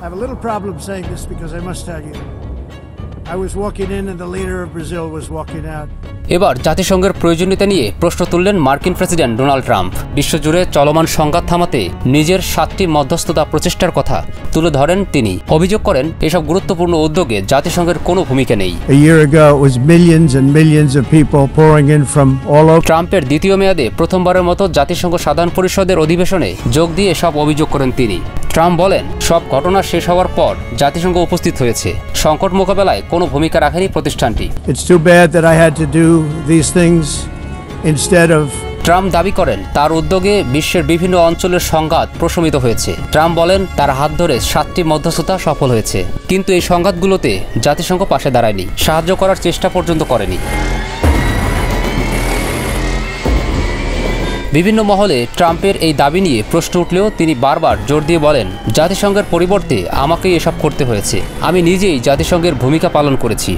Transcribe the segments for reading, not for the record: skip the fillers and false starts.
I have a little problem saying this because I must tell you, I was walking in and the leader of Brazil was walking out. এবার জাতিসংঘের প্রয়োজনীয়তা নিয়ে প্রশ্ন তুললেন মার্কিন president Donald Trump. বিশ্বজুড়ে চলমান সংঘাত থামাতে নিজের 7টি মধ্যস্থতা প্রচেষ্টার কথা তুলে ধরেন তিনি। অভিযোগ করেন এসব গুরুত্বপূর্ণ উদ্যোগে জাতিসংঘের কোনো ভূমিকা নেই। A year ago it was millions and millions of people pouring in from all over. ট্রাম্পের দ্বিতীয় মেয়াদে প্রথমবারের মতো জাতিসংঘ সাধারণ পরিষদের অধিবেশনে যোগ দিয়ে সব অভিযোগ করেন তিনি। ট্রাম্প বলেন সব ঘটনা শেষ হওয়ার পর জাতিসংঘ উপস্থিত হয়েছে, সংকট মোকাবেলায় কোনো ভূমিকা রাখেনি প্রতিষ্ঠানটি। It's too bad that I had to do these things instead of. Trump দাবি করেন তার উদ্যোগে বিশ্বের বিভিন্ন অঞ্চলের সংঘাত প্রশমিত হয়েছে। ট্রাম্প বলেন তার হাত ধরে 7টি মধ্যস্থতা সফল হয়েছে, কিন্তু এই সংঘাতগুলোতে জাতিসংঘ পাশে দাঁড়ায়নি, সাহায্য করার চেষ্টা পর্যন্ত করেনি। বিভিন্ন মহলে ট্রাম্পের এই দাবি নিয়ে প্রশ্ন উঠলেও তিনি বারবার জোর দিয়ে বলেন জাতিসংঘের পরিবর্তে আমাকেই এসব করতে হয়েছে, আমি নিজেই জাতিসংঘের ভূমিকা পালন করেছি।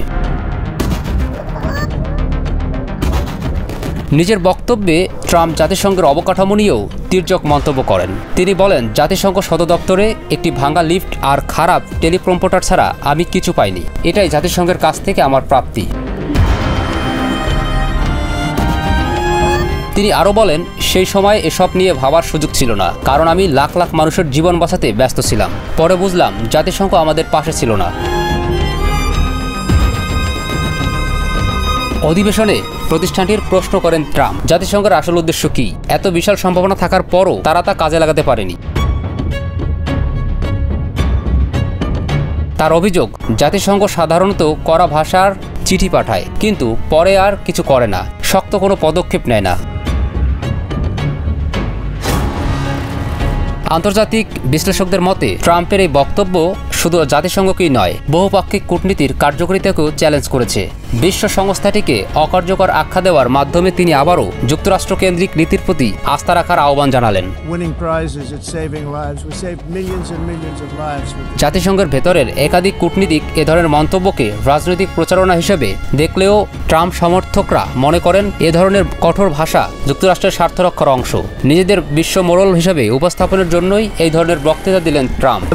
নিজের বক্তব্যে ট্রাম্প জাতিসংঘের অবকাঠামো নিয়েও তির্যক মন্তব্য করেন। তিনি বলেন জাতিসংঘ সদর দপ্তরে একটি ভাঙা লিফট আর খারাপ টেলিপ্রম্পটার ছাড়া আমি কিছু পাইনি, এটাই জাতিসংঘের কাছ থেকে আমার প্রাপ্তি। তিনি আরও বলেন সেই সময় এসব নিয়ে ভাবার সুযোগ ছিল না, কারণ আমি লাখ লাখ মানুষের জীবন বাঁচাতে ব্যস্ত ছিলাম। পরে বুঝলাম জাতিসংঘ আমাদের পাশে ছিল না। অধিবেশনে প্রতিষ্ঠানটির প্রশ্ন করেন ট্রাম্প জাতিসংঘের আসল উদ্দেশ্য কি, এত বিশাল সম্ভাবনা থাকার পরও তারা তা কাজে লাগাতে পারেনি। তার অভিযোগ জাতিসংঘ সাধারণত কড়া ভাষার চিঠি পাঠায়, কিন্তু পরে আর কিছু করে না, শক্ত কোনো পদক্ষেপ নেয় না। আন্তর্জাতিক বিশ্লেষকদের মতে ট্রাম্পের এই বক্তব্য শুধু জাতিসংঘকেই নয়, বহুপাক্ষিক কূটনীতির কার্যকারিতাকেও চ্যালেঞ্জ করেছে। বিশ্ব সংস্থাটিকে অকার্যকর আখ্যা দেওয়ার মাধ্যমে তিনি আবারও যুক্তরাষ্ট্রকেন্দ্রিক নীতির প্রতি আস্থা রাখার আহ্বান জানালেন। জাতিসংঘের ভেতরের একাধিক কূটনীতিক এ ধরনের মন্তব্যকে রাজনৈতিক প্রচারণা হিসেবে দেখলেও ট্রাম্প সমর্থকরা মনে করেন এ ধরনের কঠোর ভাষা যুক্তরাষ্ট্রের স্বার্থ রক্ষার অংশ। নিজেদের বিশ্ব মোড়ল হিসেবে উপস্থাপনের জন্যই এই ধরনের বক্তৃতা দিলেন ট্রাম্প।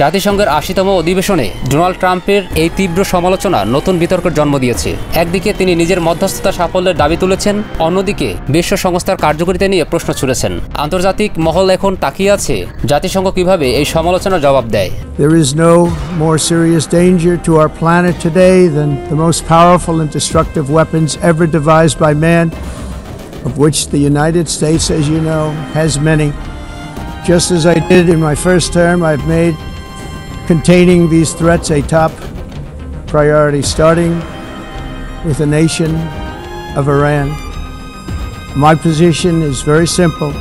জাতিসংঘের 80তম অধিবেশনে ডোনাল্ড ট্রাম্পের এই তীব্র সমালোচনা নতুন বিতর্কের জন্ম দিয়েছে। একদিকে তিনি নিজের মধ্যস্থতা সাফল্যের দাবি তুলেছেন, অন্যদিকে বিশ্ব সংস্থার কার্যকারিতা নিয়ে প্রশ্ন ছুড়েছেন। আন্তর্জাতিক মহল এখন তাকিয়ে আছে জাতিসংঘ কিভাবে এই সমালোচনার জবাব দেয়। There is no more serious danger to our planet today than the most powerful and destructive weapons ever devised by man, of which the United States, as you know, has many. Just as I did in my first term, I've made containing these threats a top priority, starting with the nation of Iran. My position is very simple.